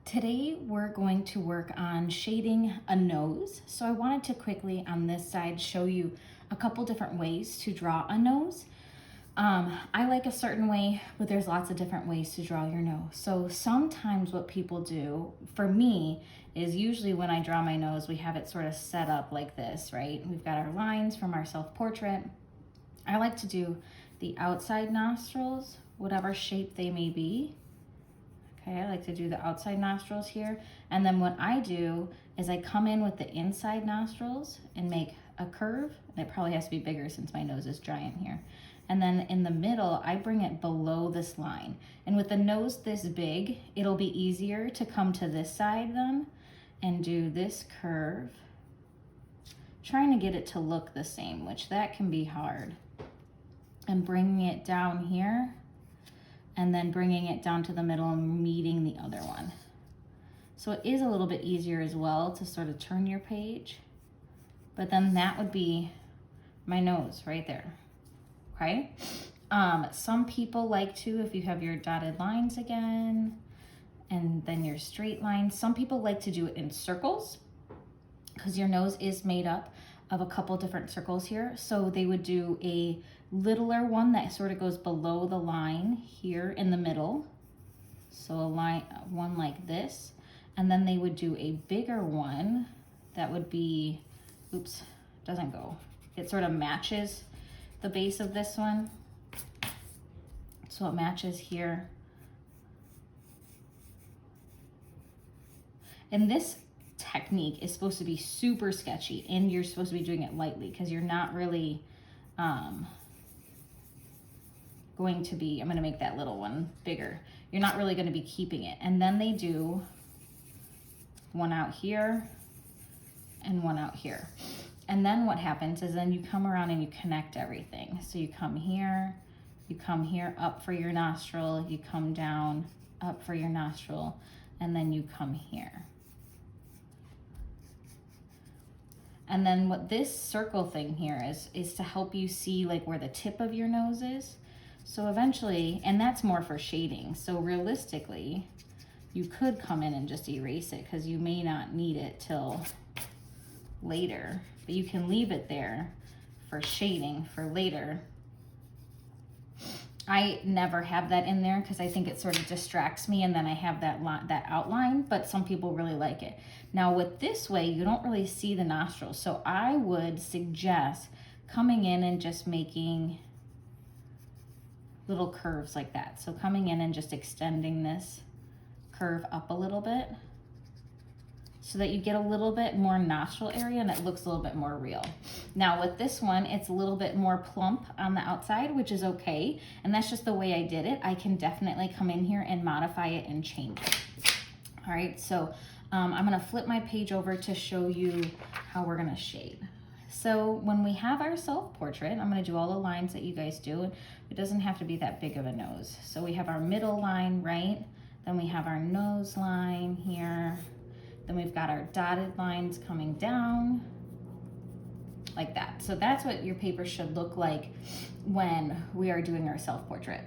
Today we're going to work on shading a nose. So I wanted to quickly on this side show you a couple different ways to draw a nose. I like a certain way, but there's lots of different ways to draw your nose. So sometimes what people do, for me, is usually when I draw my nose, we have it sort of set up like this, right? We've got our lines from our self-portrait. I like to do the outside nostrils, whatever shape they may be. Okay, I like to do the outside nostrils here. And then what I do is I come in with the inside nostrils and make a curve. And it probably has to be bigger since my nose is giant here. And then in the middle, I bring it below this line. And with the nose this big, it'll be easier to come to this side then and do this curve, trying to get it to look the same, which that can be hard. And bringing it down here, and then bringing it down to the middle and meeting the other one. So it is a little bit easier as well to sort of turn your page, but then that would be my nose right there, okay? Some people like to, if you have your dotted lines again, and then your straight lines, some people like to do it in circles because your nose is made up of a couple different circles here. So they would do a littler one that sort of goes below the line here in the middle. So a line, one like this. And then they would do a bigger one that would be, oops, doesn't go. It sort of matches the base of this one. So it matches here. And this technique is supposed to be super sketchy, and you're supposed to be doing it lightly because you're not really going to be, I'm going to make that little one bigger. You're not really going to be keeping it. And then they do one out here and one out here. And then what happens is then you come around and you connect everything. So you come here up for your nostril, you come down, up for your nostril, and then you come here. And then what this circle thing here is to help you see like where the tip of your nose is. So eventually, and that's more for shading. So realistically, you could come in and just erase it because you may not need it till later, but you can leave it there for shading for later. I never have that in there because I think it sort of distracts me, and then I have that outline, but some people really like it. Now with this way, you don't really see the nostrils. So I would suggest coming in and just making little curves like that. So coming in and just extending this curve up a little bit so that you get a little bit more nostril area and it looks a little bit more real. Now with this one, it's a little bit more plump on the outside, which is okay. And that's just the way I did it. I can definitely come in here and modify it and change it. All right, so I'm gonna flip my page over to show you how we're gonna shade. So when we have our self-portrait, I'm gonna do all the lines that you guys do. It doesn't have to be that big of a nose. So we have our middle line, right? Then we have our nose line here. Then we've got our dotted lines coming down like that. So that's what your paper should look like when we are doing our self-portrait.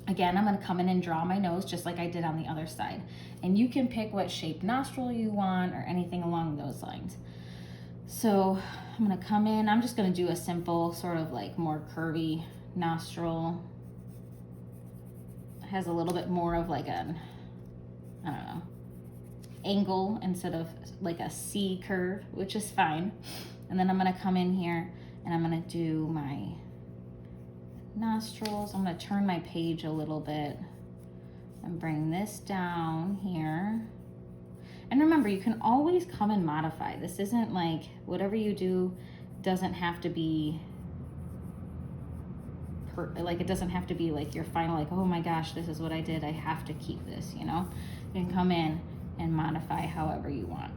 Again, I'm gonna come in and draw my nose just like I did on the other side. And you can pick what shape nostril you want or anything along those lines. So I'm gonna come in, I'm just gonna do a simple sort of like more curvy nostril. It has a little bit more of like an, I don't know, angle instead of like a C curve, which is fine. And then I'm gonna come in here and I'm gonna do my nostrils. I'm gonna turn my page a little bit and bring this down here. And remember, you can always come and modify. This isn't like, whatever you do doesn't have to be, like it doesn't have to be like your final, like, oh my gosh, this is what I did, I have to keep this, you know? You can come in and modify however you want.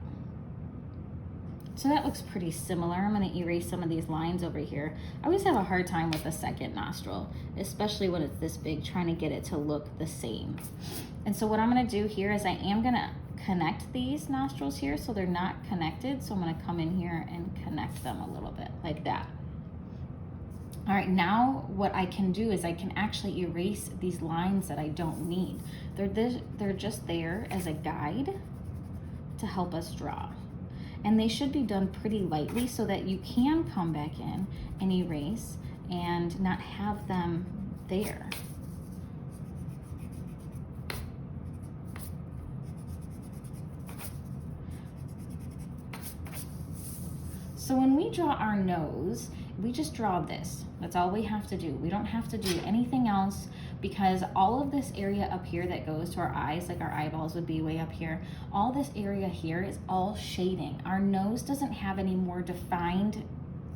So that looks pretty similar. I'm gonna erase some of these lines over here. I always have a hard time with the second nostril, especially when it's this big, trying to get it to look the same. And so what I'm gonna do here is I am gonna connect these nostrils here so they're not connected. So I'm gonna come in here and connect them a little bit like that. All right, now what I can do is I can actually erase these lines that I don't need. They're just there as a guide to help us draw. And they should be done pretty lightly so that you can come back in and erase and not have them there. So when we draw our nose, we just draw this. That's all we have to do. We don't have to do anything else, because all of this area up here that goes to our eyes, like our eyeballs would be way up here, all this area here is all shading. Our nose doesn't have any more defined,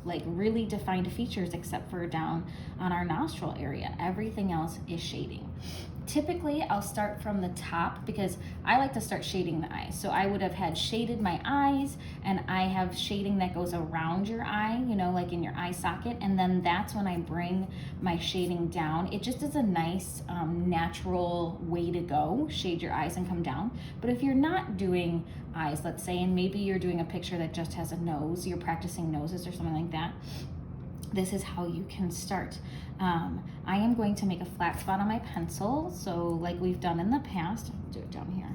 like really defined features except for down on our nostril area. Everything else is shading. Typically, I'll start from the top because I like to start shading the eyes. So I would have had shaded my eyes, and I have shading that goes around your eye, you know, like in your eye socket. And then that's when I bring my shading down. It just is a nice natural way to go, shade your eyes and come down. But if you're not doing eyes, let's say, and maybe you're doing a picture that just has a nose, you're practicing noses or something like that, this is how you can start. I am going to make a flat spot on my pencil, so like we've done in the past. I'll do it down here.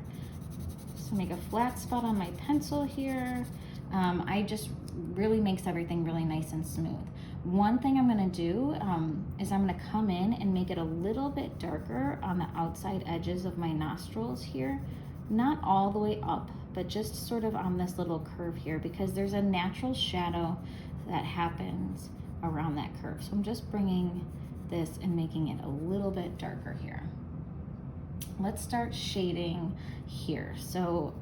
So make a flat spot on my pencil here. I just really makes everything really nice and smooth. One thing I'm gonna do is I'm gonna come in and make it a little bit darker on the outside edges of my nostrils here. Not all the way up, but just sort of on this little curve here, because there's a natural shadow that happens around that curve. So I'm just bringing this and making it a little bit darker here. Let's start shading here. So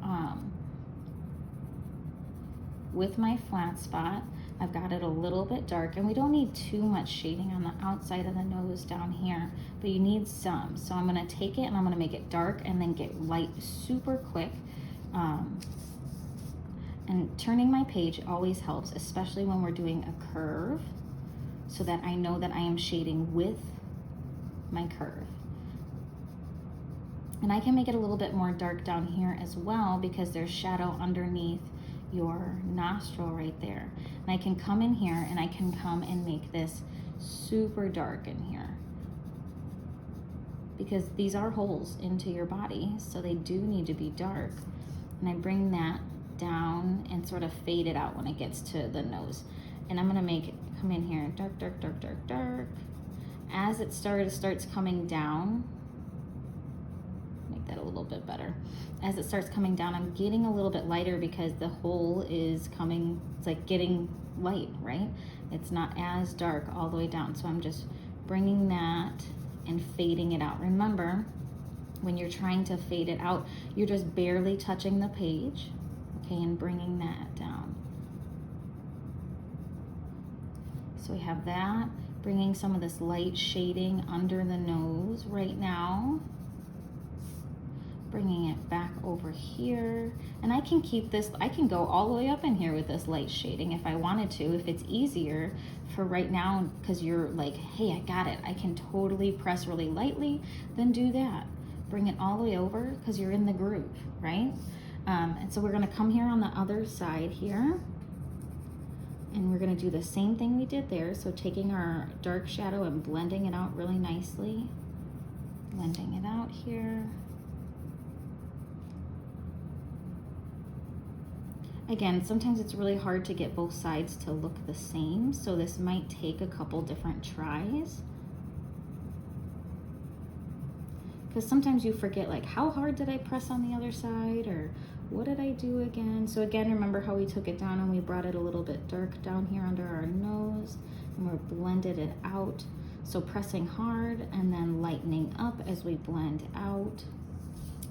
with my flat spot, I've got it a little bit dark, and we don't need too much shading on the outside of the nose down here, but you need some. So I'm gonna take it and I'm gonna make it dark and then get light super quick. And turning my page always helps, especially when we're doing a curve, so that I know that I am shading with my curve. And I can make it a little bit more dark down here as well, because there's shadow underneath your nostril right there. And I can come in here and I can come and make this super dark in here, because these are holes into your body, so they do need to be dark. And I bring that down and sort of fade it out when it gets to the nose. And I'm gonna come in here, dark, dark, dark, dark, dark. As it starts coming down, make that a little bit better. As it starts coming down, I'm getting a little bit lighter because the hole is coming, it's like getting light, right? It's not as dark all the way down. So I'm just bringing that and fading it out. Remember, when you're trying to fade it out, you're just barely touching the page, okay, and bringing that down. So we have that, bringing some of this light shading under the nose right now, bringing it back over here. And I can keep this, I can go all the way up in here with this light shading if I wanted to, if it's easier for right now, because you're like, hey, I got it, I can totally press really lightly, then do that. Bring it all the way over because you're in the groove, right? And so we're gonna come here on the other side here, and we're gonna do the same thing we did there. So taking our dark shadow and blending it out really nicely, blending it out here. Again, sometimes it's really hard to get both sides to look the same, so this might take a couple different tries. Because sometimes you forget, like, how hard did I press on the other side, or what did I do again? So again, remember how we took it down and we brought it a little bit dark down here under our nose, and we blended it out. So pressing hard and then lightening up as we blend out,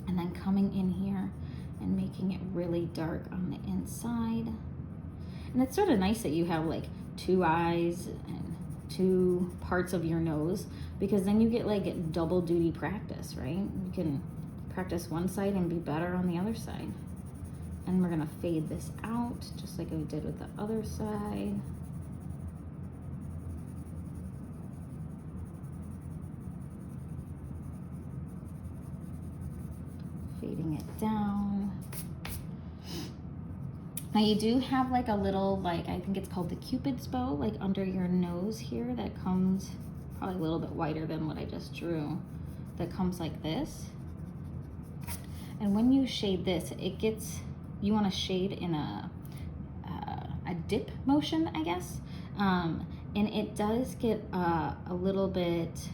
and then coming in here and making it really dark on the inside. And it's sort of nice that you have like two eyes and two parts of your nose, because then you get like double duty practice, right? You can practice one side and be better on the other side. And we're gonna fade this out just like we did with the other side. Fading it down. Now you do have like a little, like, I think it's called the Cupid's bow, like under your nose here, that comes probably a little bit wider than what I just drew, that comes like this. And when you shade this, it gets, you want to shade in a dip motion, I guess. And it does get a little bit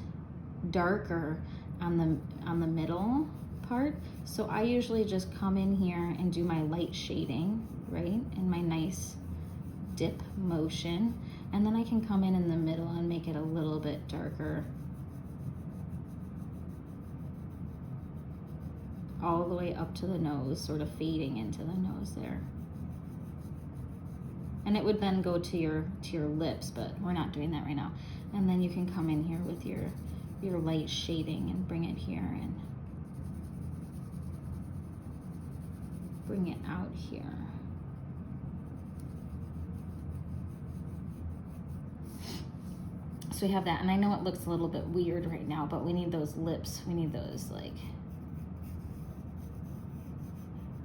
darker on the middle part. So I usually just come in here and do my light shading, right, in my nice dip motion, and then I can come in the middle and make it a little bit darker all the way up to the nose, sort of fading into the nose there. And it would then go to your lips, but we're not doing that right now. And then you can come in here with your light shading and bring it here and bring it out here. So we have that, and I know it looks a little bit weird right now, but we need those lips. We need those, like,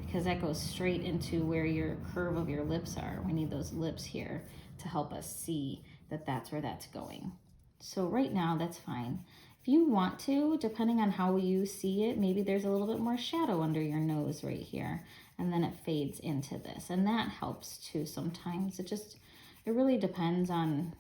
because that goes straight into where your curve of your lips are. We need those lips here to help us see that that's where that's going. So right now, that's fine. If you want to, depending on how you see it, maybe there's a little bit more shadow under your nose right here, and then it fades into this, and that helps too sometimes. It really depends on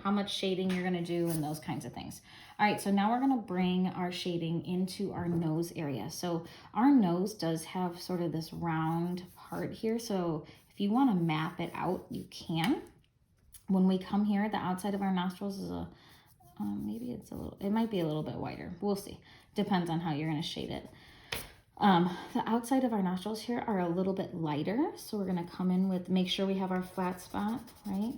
how much shading you're gonna do and those kinds of things. All right, so now we're gonna bring our shading into our nose area. So our nose does have sort of this round part here. So if you wanna map it out, you can. When we come here, the outside of our nostrils is maybe it might be a little bit wider. We'll see. Depends on how you're gonna shade it. The outside of our nostrils here are a little bit lighter. So we're gonna come in with, make sure we have our flat spot, right?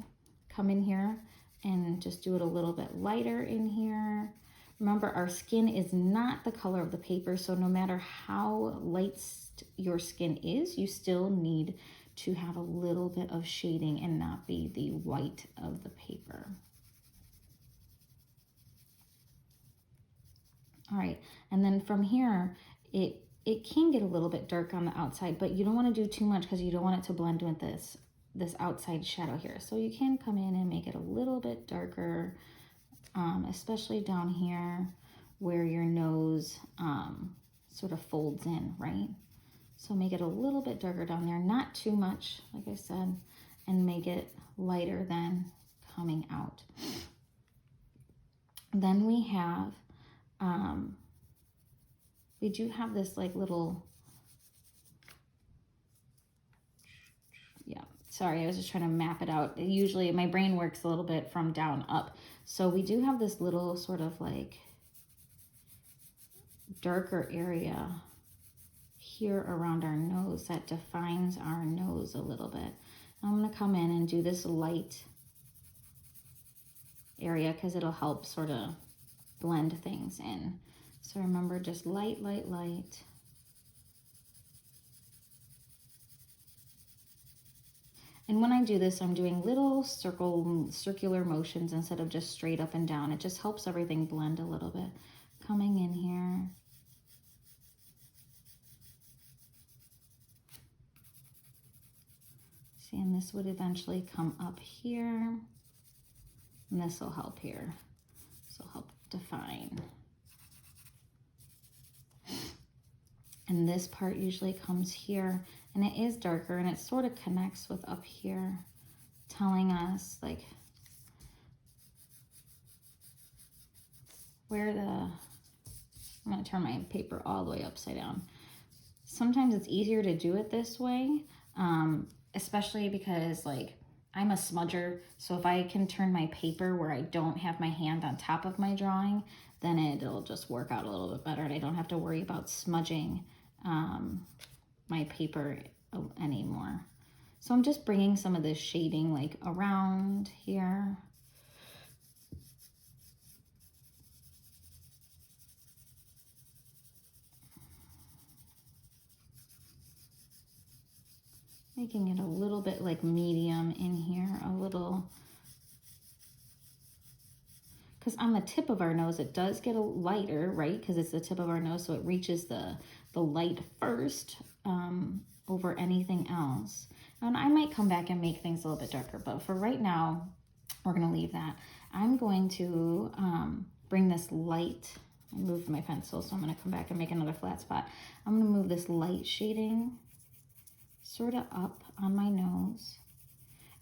Come in here and just do it a little bit lighter in here. Remember, our skin is not the color of the paper, so no matter how light your skin is, you still need to have a little bit of shading and not be the white of the paper. All right, and then from here, it can get a little bit dark on the outside, but you don't want to do too much because you don't want it to blend with this outside shadow here. So you can come in and make it a little bit darker, especially down here where your nose sort of folds in, right? So make it a little bit darker down there, not too much, like I said, and make it lighter than coming out. Then we have, we do have this like little, sorry, I was just trying to map it out. Usually my brain works a little bit from down up. So we do have this little sort of like darker area here around our nose that defines our nose a little bit. I'm gonna come in and do this light area because it'll help sort of blend things in. So remember, just light, light, light. And when I do this, I'm doing little circular motions instead of just straight up and down. It just helps everything blend a little bit. Coming in here. See, and this would eventually come up here. And this will help here. This will help define. And this part usually comes here, and it is darker, and it sort of connects with up here, telling us like where I'm gonna turn my paper all the way upside down. Sometimes it's easier to do it this way, especially because like I'm a smudger, so if I can turn my paper where I don't have my hand on top of my drawing, then it'll just work out a little bit better, and I don't have to worry about smudging my paper anymore. So I'm just bringing some of this shading like around here. Making it a little bit like medium in here, a little, because on the tip of our nose, it does get a lighter, right? Because it's the tip of our nose, so it reaches the light first over anything else. And I might come back and make things a little bit darker, but for right now, we're gonna leave that. I'm going to bring this light, I moved my pencil, so I'm gonna come back and make another flat spot. I'm gonna move this light shading sort of up on my nose.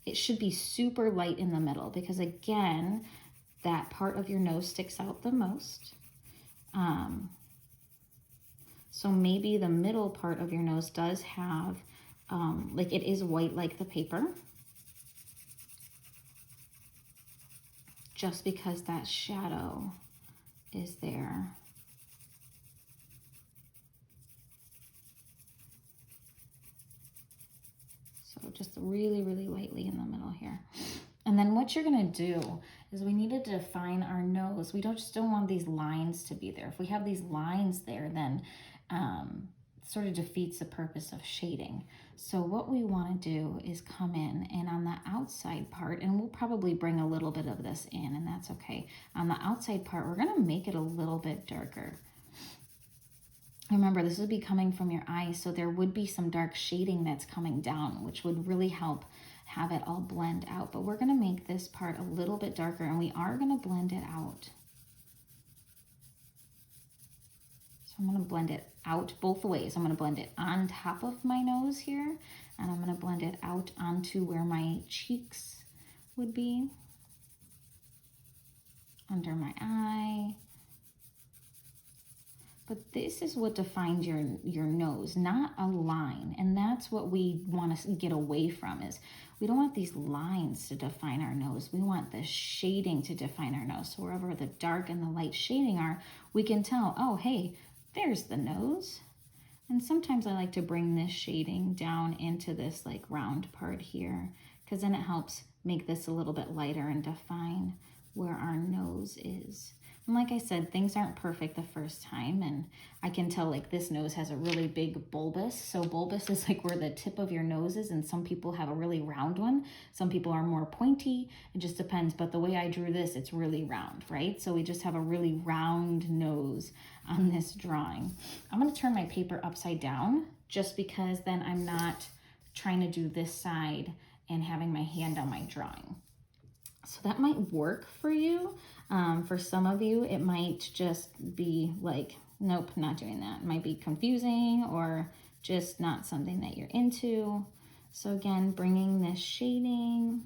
It should be super light in the middle because again, that part of your nose sticks out the most. So maybe the middle part of your nose does have, like it is white like the paper, just because that shadow is there. So just really, really lightly in the middle here. And then what you're gonna do is we need to define our nose. We just don't want these lines to be there. If we have these lines there, then sort of defeats the purpose of shading. So what we wanna do is come in and on the outside part, and we'll probably bring a little bit of this in, and that's okay. On the outside part, we're gonna make it a little bit darker. Remember, this would be coming from your eyes, so there would be some dark shading that's coming down, which would really help have it all blend out. But we're gonna make this part a little bit darker, and we are gonna blend it out. So I'm gonna blend it out both ways. I'm gonna blend it on top of my nose here, and I'm gonna blend it out onto where my cheeks would be, under my eye. But this is what defines your nose, not a line. And that's what we want to get away from, is we don't want these lines to define our nose. We want the shading to define our nose. So wherever the dark and the light shading are, we can tell, oh, hey, there's the nose. And sometimes I like to bring this shading down into this like round part here, because then it helps make this a little bit lighter and define where our nose is. And like I said, things aren't perfect the first time, and I can tell like this nose has a really big bulbous. So bulbous is like where the tip of your nose is, and some people have a really round one. Some people are more pointy. It just depends, but the way I drew this, it's really round, right? So we just have a really round nose on this drawing. I'm gonna turn my paper upside down just because then I'm not trying to do this side and having my hand on my drawing. So that might work for you. For some of you, it might just be like, nope, not doing that. It might be confusing or just not something that you're into. So again, bringing this shading.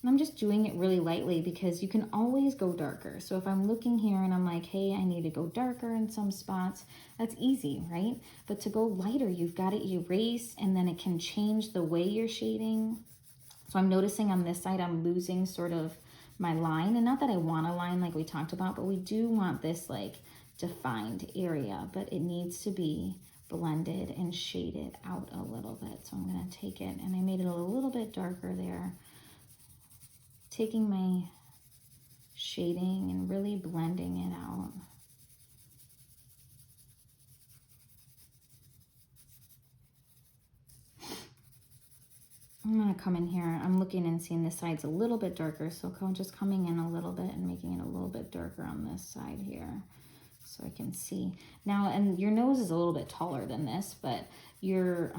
And I'm just doing it really lightly because you can always go darker. So if I'm looking here and I'm like, hey, I need to go darker in some spots, that's easy, right? But to go lighter, you've got to erase, and then it can change the way you're shading. So I'm noticing on this side, I'm losing sort of my line, and not that I want a line like we talked about, but we do want this like defined area, but it needs to be blended and shaded out a little bit. So I'm gonna take it, and I made it a little bit darker there, taking my shading and really blending it out. I'm gonna come in here, I'm looking and seeing this side's a little bit darker, so just coming in a little bit and making it a little bit darker on this side here so I can see. Now, and your nose is a little bit taller than this, but you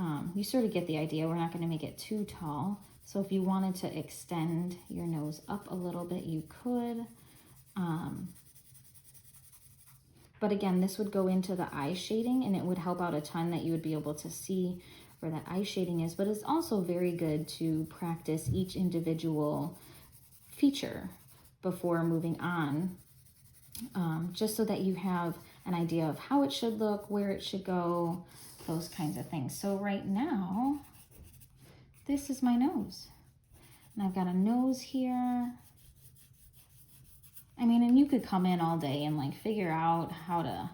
sort of get the idea. We're not gonna make it too tall. So if you wanted to extend your nose up a little bit, you could. But again, this would go into the eye shading, and it would help out a ton that you would be able to see where that eye shading is. But it's also very good to practice each individual feature before moving on, just so that you have an idea of how it should look, where it should go, those kinds of things. So right now, this is my nose. And I've got a nose here. I mean, and you could come in all day and like figure out how to,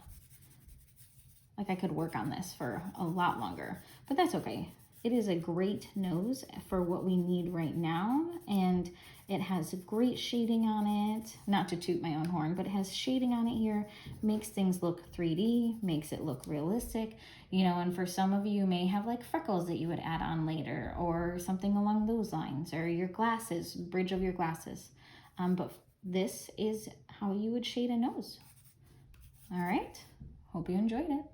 like I could work on this for a lot longer, but that's okay. It is a great nose for what we need right now, and it has great shading on it. Not to toot my own horn, but it has shading on it here, makes things look 3D, makes it look realistic, you know, and for some of you may have like freckles that you would add on later or something along those lines, or your glasses, bridge of your glasses. But this is how you would shade a nose. All right, hope you enjoyed it.